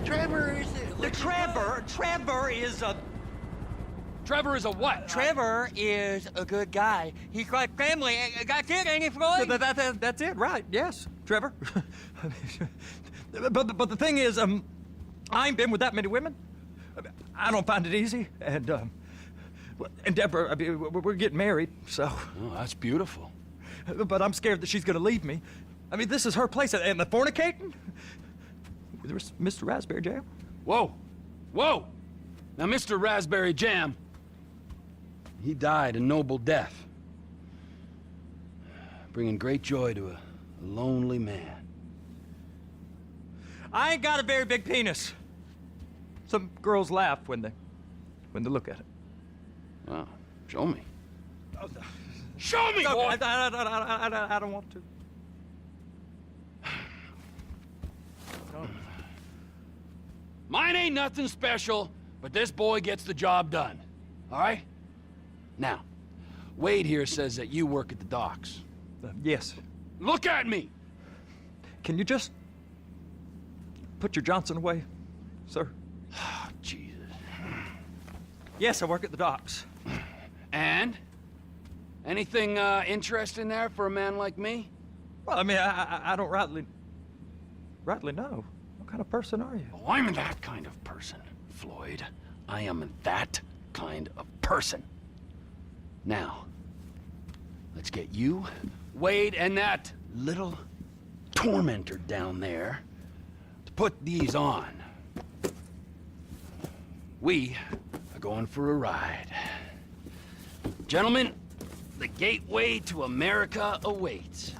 Trevor is... Trevor is a... Trevor is a what? Trevor is a good guy. He's like family. That's it, ain't it, Floyd? That's it, right? Yes, Trevor. but the thing is, I ain't been with that many women. I don't find it easy, and Deborah, I mean, we're getting married, so. Oh, that's beautiful. But I'm scared that she's gonna leave me. I mean, this is her place, and the fornicating with Mr. Raspberry Jam. Whoa, whoa! Now, Mr. Raspberry Jam, he died a noble death, bringing great joy to a lonely man. I ain't got a very big penis. Some girls laugh when they look at it. Wow, show me. Oh, Show me, no, boy! I don't want to. No. Mine ain't nothing special, but this boy gets the job done. All right? Now, Wade here says that you work at the docks. Yes. Look at me! Can you just put your Johnson away, sir? Oh, Jesus. Yes, I work at the docks. And? Anything interesting there for a man like me? Well, I mean, I don't rightly know. What kind of person are you? Oh, I'm that kind of person, Floyd. I am that kind of person. Now, let's get you, Wade, and that little tormentor down there to put these on. We are going for a ride. Gentlemen, the gateway to America awaits.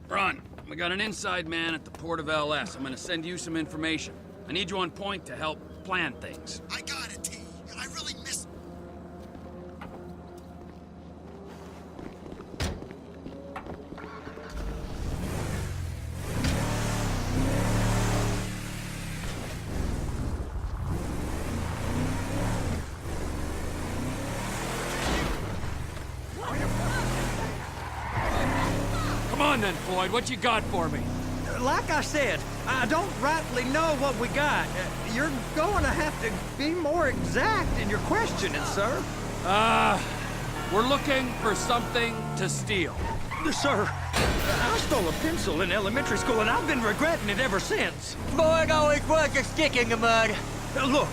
Ron, we got an inside man at the port of LS. I'm gonna send you some information. I need you on point to help plan things. I got it, T. I really miss... Come on then, Floyd, what you got for me? Like I said, I don't rightly know what we got. You're going to have to be more exact in your questioning, sir. We're looking for something to steal. Sir, I stole a pencil in elementary school, and I've been regretting it ever since. Floyd always was a stick in the mud. Look,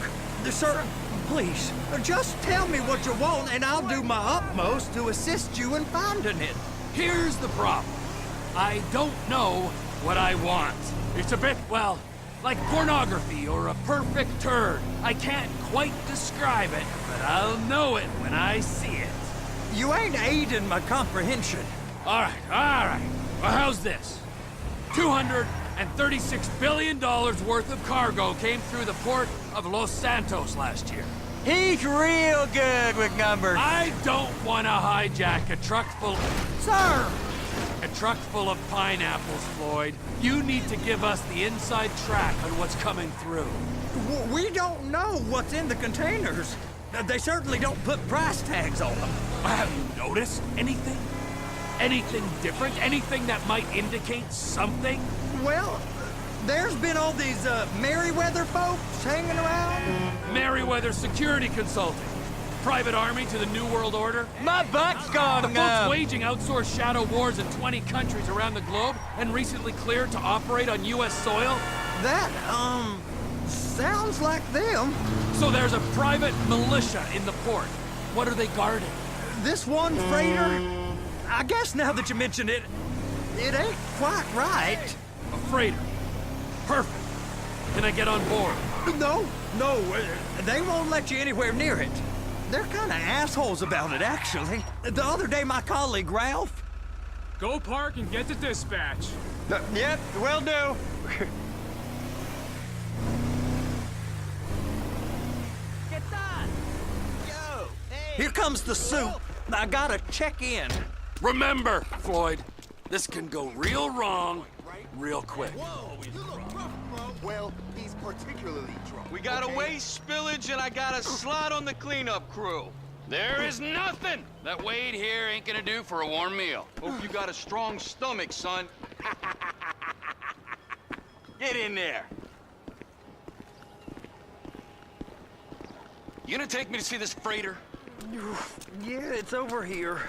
sir, please, just tell me what you want, and I'll do my utmost to assist you in finding it. Here's the problem. I don't know what I want. It's a bit, well, like pornography or a perfect turd. I can't quite describe it, but I'll know it when I see it. You ain't aiding my comprehension. All right. Well, how's this? $236 billion worth of cargo came through the port of Los Santos last year. He's real good with numbers. I don't want to hijack a truck full... Sir! A truck full of pineapples, Floyd. You need to give us the inside track on what's coming through. We don't know what's in the containers. They certainly don't put price tags on them. Have you noticed anything? Anything different? Anything that might indicate something? Well, there's been all these Merryweather folks hanging around. Merryweather Security Consulting. Private army to the New World Order. My butt's gone The folks waging outsourced shadow wars in 20 countries around the globe and recently cleared to operate on U.S. soil. That, sounds like them. So there's a private militia in the port. What are they guarding? This one freighter, I guess now that you mention it, it ain't quite right. A freighter. Perfect. Can I get on board? No, they won't let you anywhere near it. They're kind of assholes about it, actually. The other day, my colleague, Ralph... Go park and get to dispatch. Yep, will do. Get on! Yo! Hey! Here comes the soup. I gotta check in. Remember, Floyd, this can go real wrong real quick. Whoa, you look rough, bro. Well, he's particularly drunk. We got a waste spillage and I got a slot on the cleanup crew. There is nothing that Wade here ain't gonna do for a warm meal. Hope you got a strong stomach, son. Get in there. You gonna take me to see this freighter? Yeah, it's over here.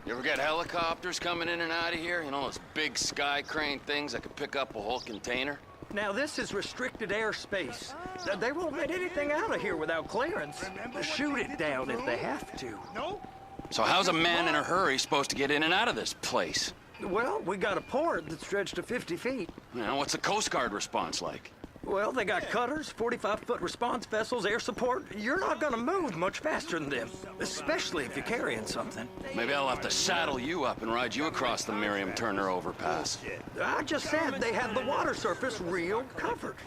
You ever get helicopters coming in and out of here? You know, those big sky crane things that could pick up a whole container? Now, this is restricted airspace. They won't let anything out of here without clearance. Shoot it down if they have to. No? So how's a man in a hurry supposed to get in and out of this place? Well, we got a port that's stretched to 50 feet. You know, what's the Coast Guard response like? Well, they got cutters, 45-foot response vessels, air support. You're not gonna move much faster than them, especially if you're carrying something. Maybe I'll have to saddle you up and ride you across the Miriam Turner overpass. I just said they have the water surface real covered.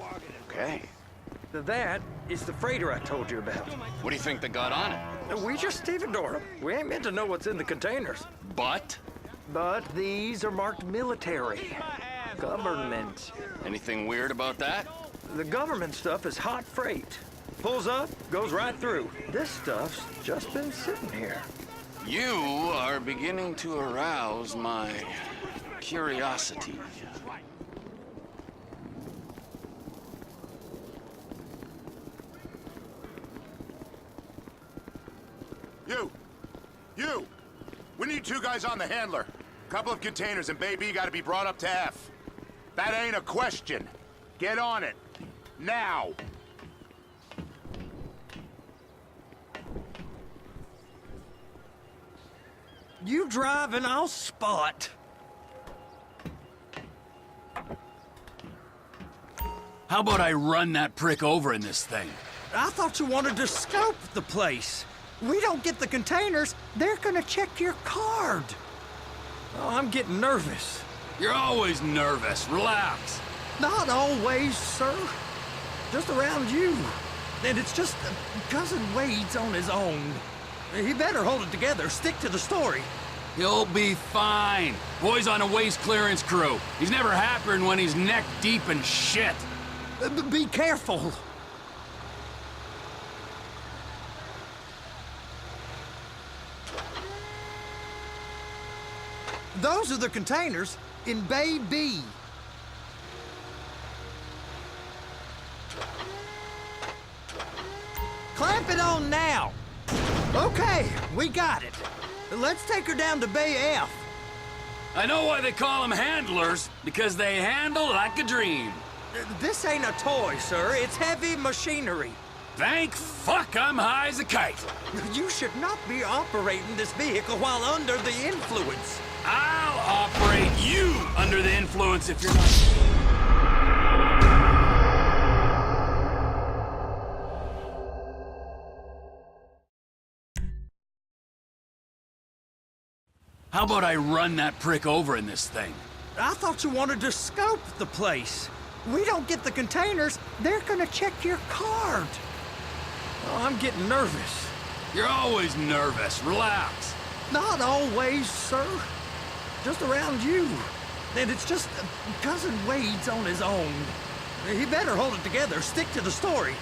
Okay. That is the freighter I told you about. What do you think they got on it? We just stevedore them. We ain't meant to know what's in the containers. But? But these are marked military. Government. Anything weird about that? The government stuff is hot freight. Pulls up, goes right through. This stuff's just been sitting here. You are beginning to arouse my curiosity. You! We need 2 guys on the handler. Couple of containers and Baby gotta be brought up to F. That ain't a question. Get on it. Now! You drive and I'll spot. How about I run that prick over in this thing? I thought you wanted to scope the place. We don't get the containers, they're gonna check your card. Oh, I'm getting nervous. You're always nervous. Relax. Not always, sir. Just around you. And it's just Cousin Wade's on his own. He better hold it together, stick to the story. He'll be fine. Boy's on a waste clearance crew. He's never happier than when he's neck deep in shit. Be careful. Those are the containers in Bay B. Clamp it on now. Okay, we got it. Let's take her down to Bay F. I know why they call them handlers, because they handle like a dream. This ain't a toy, sir. It's heavy machinery. Thank fuck I'm high as a kite. You should not be operating this vehicle while under the influence. I'll operate you under the influence if you're not... How about I run that prick over in this thing? I thought you wanted to scope the place. We don't get the containers, they're gonna check your card. Oh, I'm getting nervous. You're always nervous. Relax. Not always, sir. Just around you. And it's just Cousin Wade's on his own. He better hold it together, stick to the story.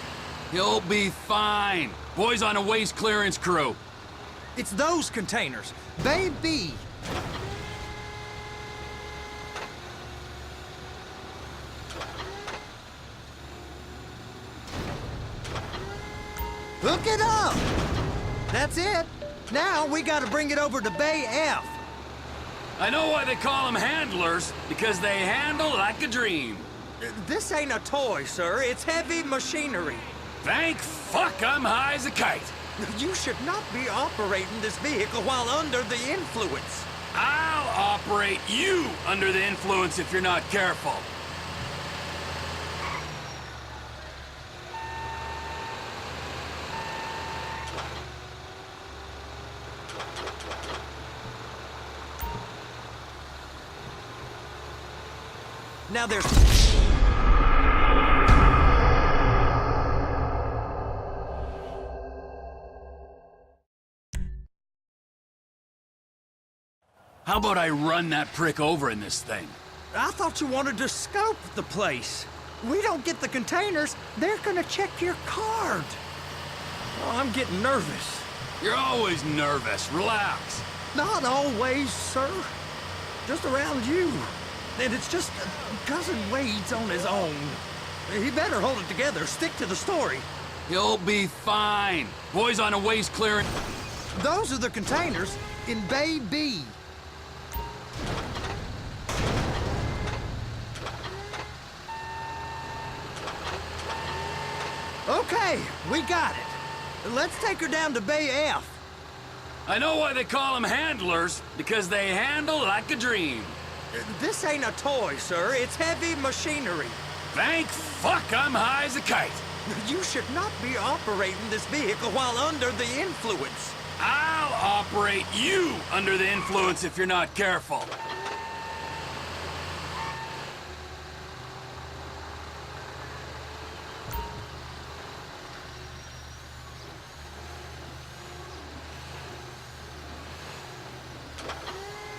He'll be fine. Boy's on a waste clearance crew. It's those containers. Bay B. Hook it up! That's it. Now we gotta bring it over to Bay F. I know why they call them handlers, because they handle like a dream. This ain't a toy, sir. It's heavy machinery. Thank fuck I'm high as a kite. You should not be operating this vehicle while under the influence. I'll operate you under the influence if you're not careful. Now there's... How about I run that prick over in this thing? I thought you wanted to scope the place. We don't get the containers, they're gonna check your card. Oh, I'm getting nervous. You're always nervous. Relax. Not always, sir. Just around you. And it's just Cousin Wade's on his own. He better hold it together, stick to the story. You'll be fine. Boys on a waste clearing. Those are the containers in Bay B. Okay, we got it. Let's take her down to Bay F. I know why they call them handlers, because they handle like a dream. This ain't a toy, sir. It's heavy machinery. Thank fuck I'm high as a kite. You should not be operating this vehicle while under the influence. I'll operate you under the influence if you're not careful.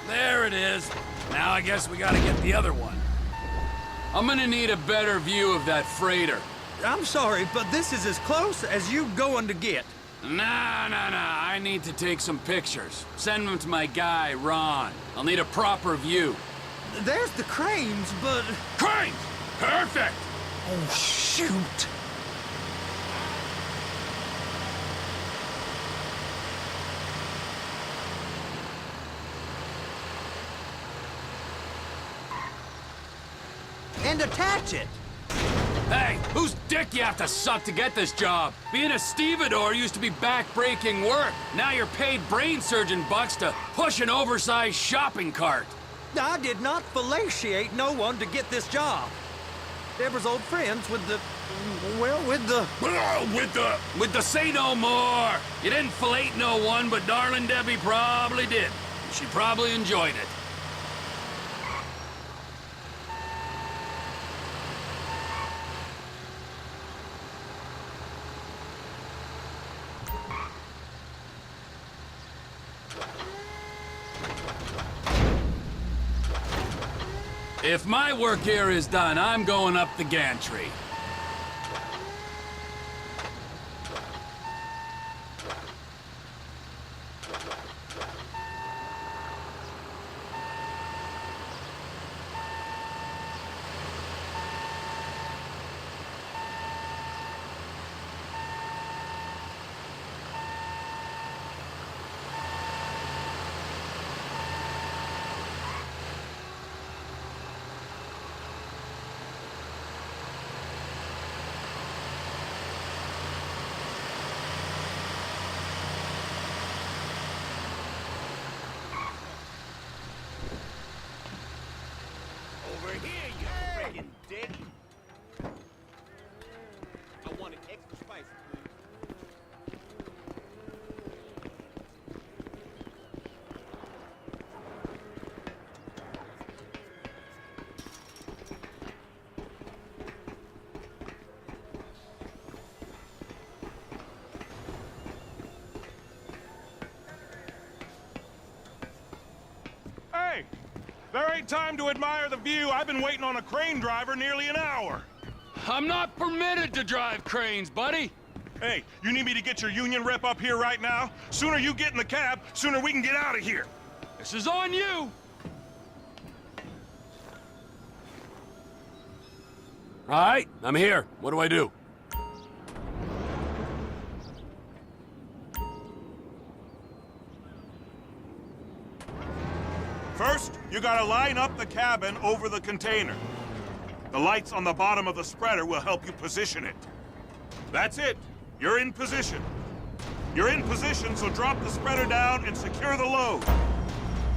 There it is. Now I guess we gotta get the other one. I'm gonna need a better view of that freighter. I'm sorry, but this is as close as you going to get. Nah. I need to take some pictures. Send them to my guy, Ron. I'll need a proper view. There's the cranes, but... Cranes! Perfect! Oh, shoot! And attach it! Hey, whose dick you have to suck to get this job? Being a stevedore used to be back-breaking work. Now you're paid brain surgeon bucks to push an oversized shopping cart. I did not fellatiate no one to get this job. Deborah's old friends with the... well, with the... With the say no more. You didn't fillet no one, but darling Debbie probably did. She probably enjoyed it. If my work here is done, I'm going up the gantry. Over here, you friggin' dick! I want it extra spicy, please. Hey! There ain't time to admire the view. I've been waiting on a crane driver nearly an hour. I'm not permitted to drive cranes, buddy. Hey, you need me to get your union rep up here right now? Sooner you get in the cab, sooner we can get out of here. This is on you. All right, I'm here. What do I do? First, you gotta line up the cabin over the container. The lights on the bottom of the spreader will help you position it. That's it. You're in position. You're in position, so drop the spreader down and secure the load.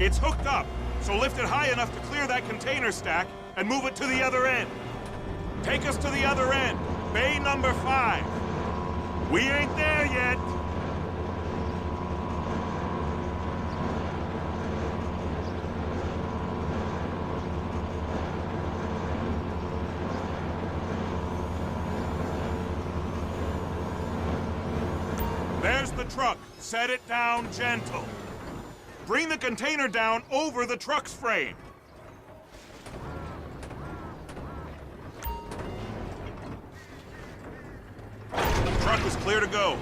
It's hooked up, so lift it high enough to clear that container stack and move it to the other end. Take us to the other end, bay number 5. We ain't there yet. There's the truck. Set it down gentle. Bring the container down over the truck's frame. The truck is clear to go.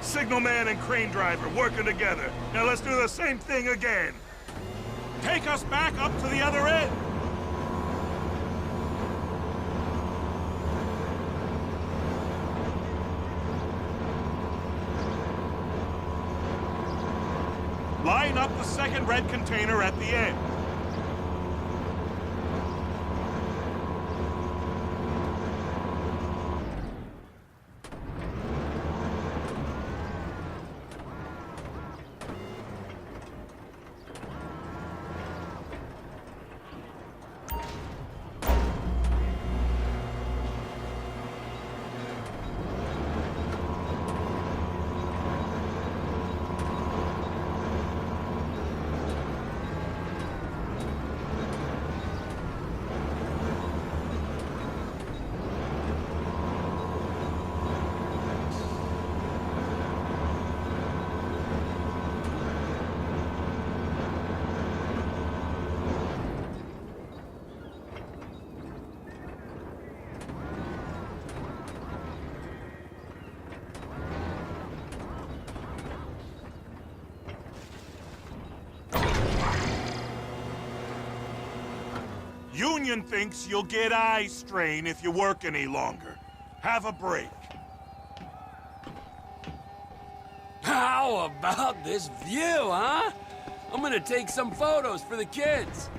Signalman and crane driver working together. Now let's do the same thing again. Take us back up to the other end. Line up the second red container at the end. Union thinks you'll get eye strain if you work any longer. Have a break. How about this view, huh? I'm gonna take some photos for the kids.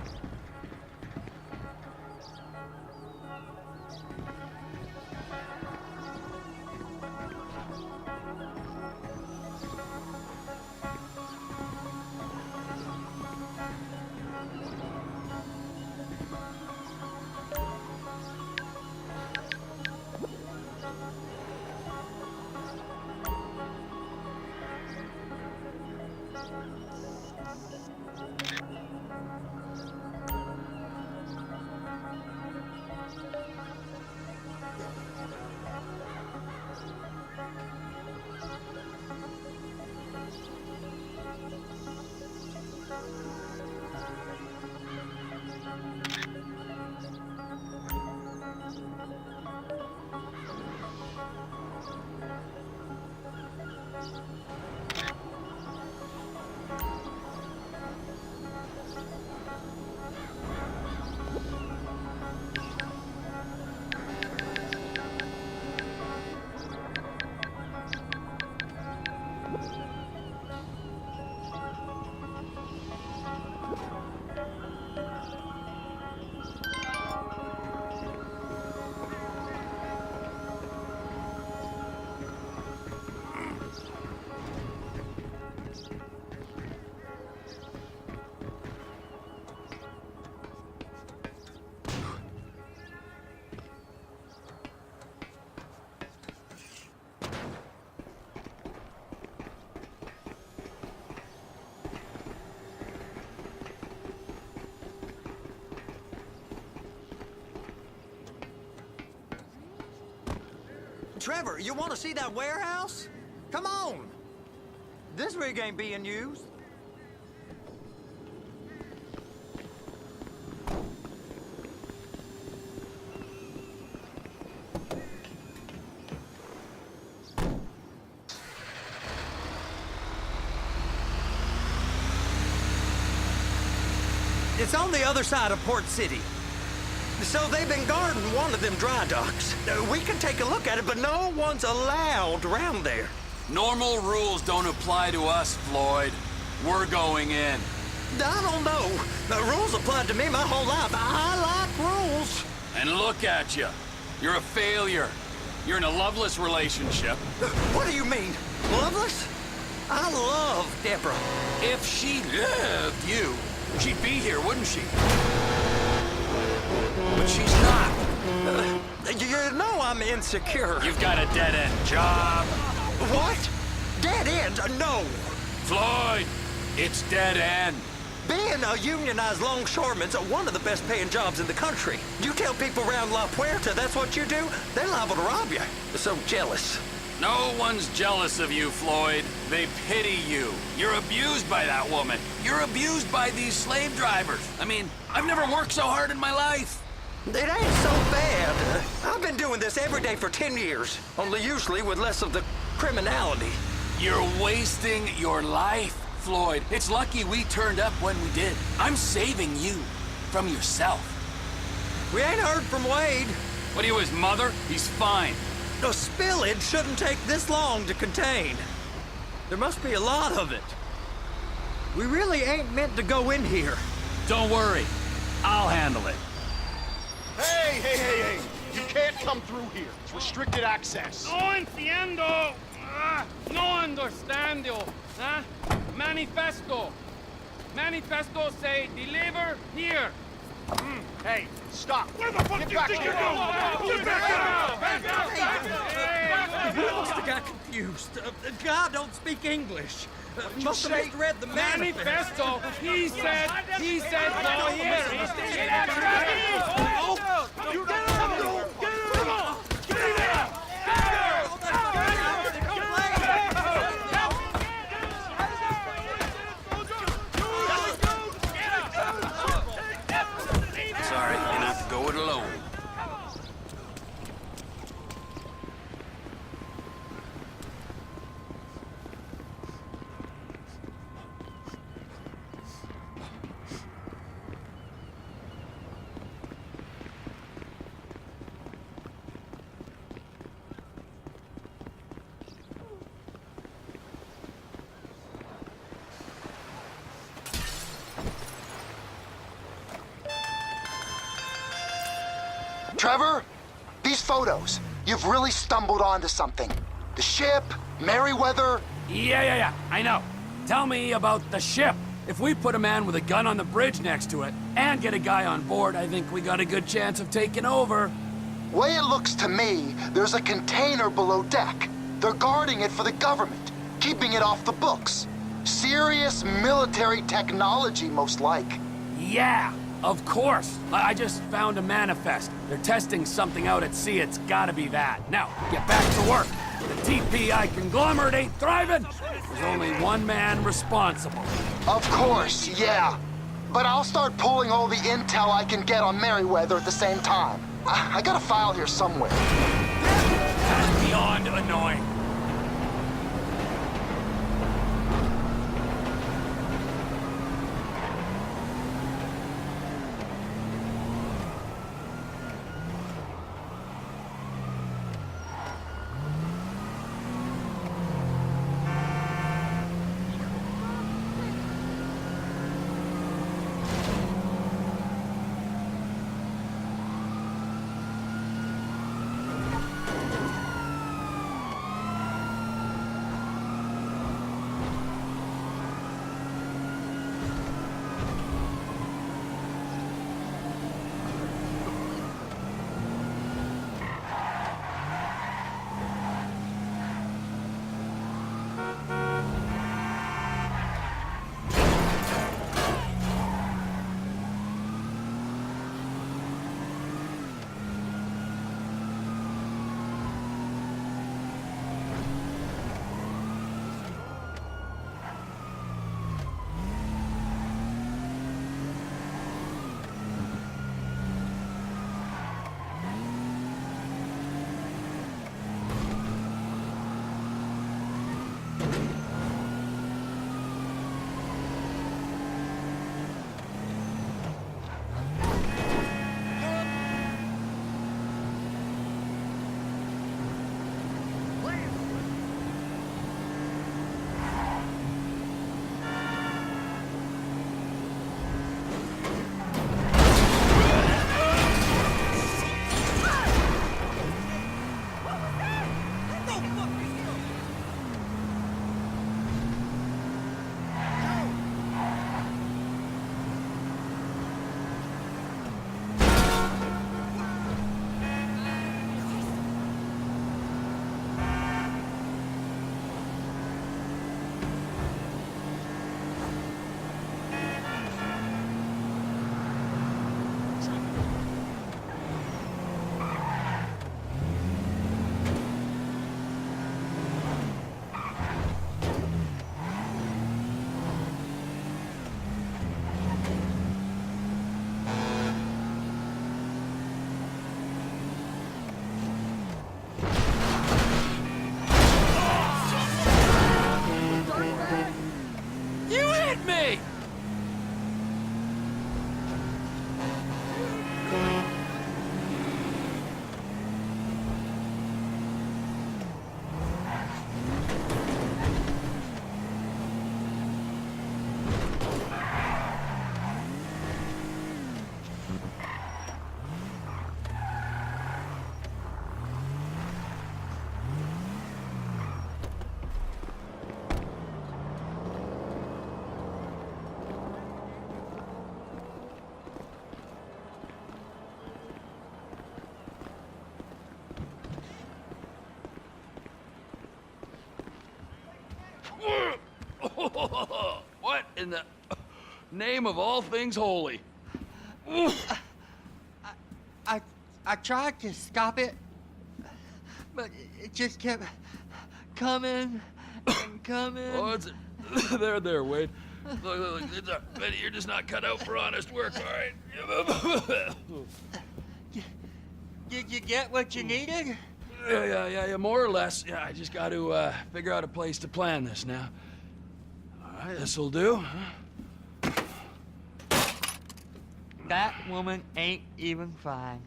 Trevor, you want to see that warehouse? Come on. This rig ain't being used. It's on the other side of Port City. So they've been guarding one of them dry docks. We can take a look at it, but no one's allowed around there. Normal rules don't apply to us, Floyd. We're going in. I don't know. The rules applied to me my whole life. I like rules. And look at you. You're a failure. You're in a loveless relationship. What do you mean? Loveless? I love Deborah. If she loved you, she'd be here, wouldn't she? But she's not. You know I'm insecure. You've got a dead-end job. What? Dead end? No. Floyd, it's dead end. Being a unionized longshoreman's one of the best paying jobs in the country. You tell people around La Puerta that's what you do, they're liable to rob you. They're so jealous. No one's jealous of you, Floyd. They pity you. You're abused by that woman. You're abused by these slave drivers. I mean, I've never worked so hard in my life. It ain't so bad. I've been doing this every day for 10 years, only usually with less of the criminality. You're wasting your life, Floyd. It's lucky we turned up when we did. I'm saving you from yourself. We ain't heard from Wade. What are you, his mother? He's fine. The spillage shouldn't take this long to contain. There must be a lot of it. We really ain't meant to go in here. Don't worry. I'll handle it. Hey! You can't come through here. It's restricted access. No entiendo. No understando. Huh? Manifesto. Manifesto say deliver here. Hey, stop. Where the fuck Get do you back think here. you're going? Get back out! Back out! He must have got confused. God don't speak English. Must have misread the manifest. Manifesto. He said go here. You got to get him! Sorry, you're gonna have to go it alone. Trevor, these photos, you've really stumbled onto something. The ship, Merryweather. Yeah, I know. Tell me about the ship. If we put a man with a gun on the bridge next to it and get a guy on board, I think we got a good chance of taking over. Way it looks to me, there's a container below deck. They're guarding it for the government, keeping it off the books. Serious military technology, most like. Yeah, of course. I just found a manifest. They're testing something out at sea. It's gotta be that. Now, get back to work. The TPI conglomerate ain't thriving. There's only one man responsible. Of course, yeah. But I'll start pulling all the intel I can get on Merryweather at the same time. I got a file here somewhere. That's beyond annoying. What in the name of all things holy? I tried to stop it, but it just kept coming and coming. Oh, it's there, Wade. Look, you're just not cut out for honest work, all right? Did you get what you needed? Yeah, more or less. Yeah, I just got to figure out a place to plan this now. All right, this'll do. That woman ain't even fine.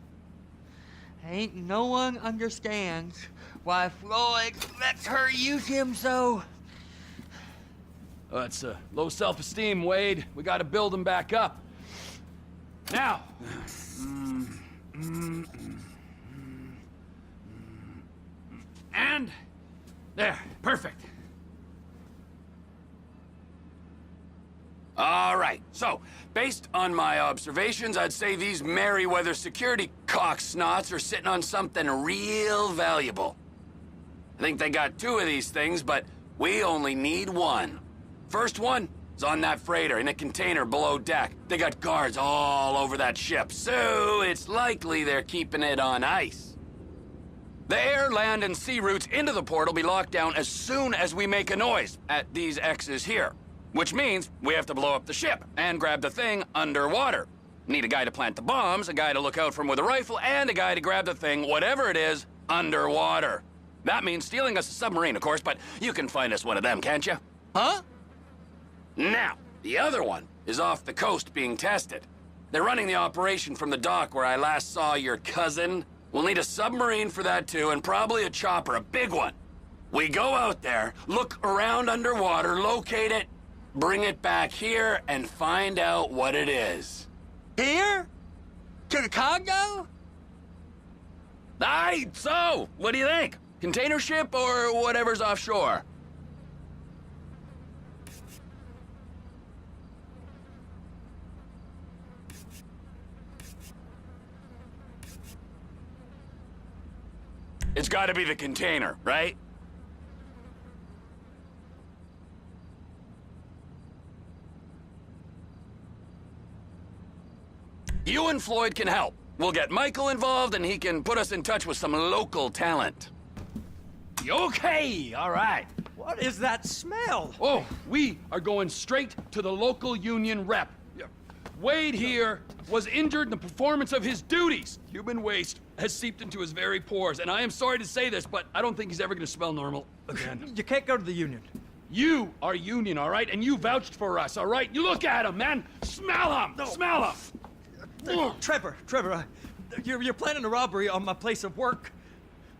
Ain't no one understands why Floyd lets her use him so. Oh, that's low self-esteem, Wade. We got to build him back up. Now. And there, perfect. All right, so, based on my observations, I'd say these Merryweather security cocksnots are sitting on something real valuable. I think they got 2 of these things, but we only need 1. First one is on that freighter in a container below deck. They got guards all over that ship, so it's likely they're keeping it on ice. The air, land, and sea routes into the port will be locked down as soon as we make a noise at these X's here. Which means we have to blow up the ship and grab the thing underwater. Need a guy to plant the bombs, a guy to look out for him with a rifle, and a guy to grab the thing, whatever it is, underwater. That means stealing us a submarine, of course, but you can find us one of them, can't you? Huh? Now, the other one is off the coast being tested. They're running the operation from the dock where I last saw your cousin. We'll need a submarine for that too, and probably a chopper, a big one. We go out there, look around underwater, locate it, bring it back here, and find out what it is. Here? To the Congo? Aye, so, what do you think? Container ship or whatever's offshore? It's gotta be the container, right? You and Floyd can help. We'll get Michael involved and he can put us in touch with some local talent. Okay, all right. What is that smell? Oh, we are going straight to the local union rep. Wade here was injured in the performance of his duties. Human waste has seeped into his very pores, and I am sorry to say this, but I don't think he's ever gonna smell normal again. You can't go to the union. You are union, all right? And you vouched for us, all right? You look at him, man. Smell him. No. Smell him. Trevor, you're planning a robbery on my place of work.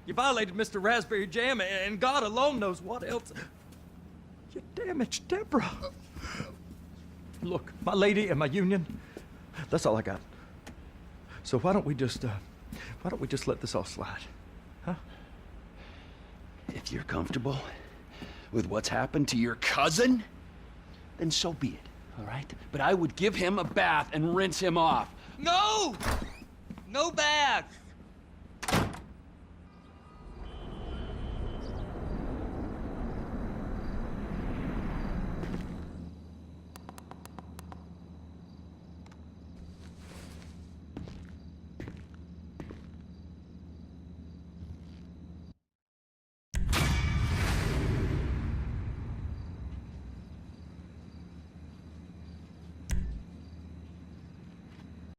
You violated Mr. Raspberry Jam, and God alone knows what else. You damaged Deborah. Look, my lady and my union, that's all I got. So why don't we just let this all slide, huh? If you're comfortable with what's happened to your cousin, then so be it, all right? But I would give him a bath and rinse him off. No! No bath!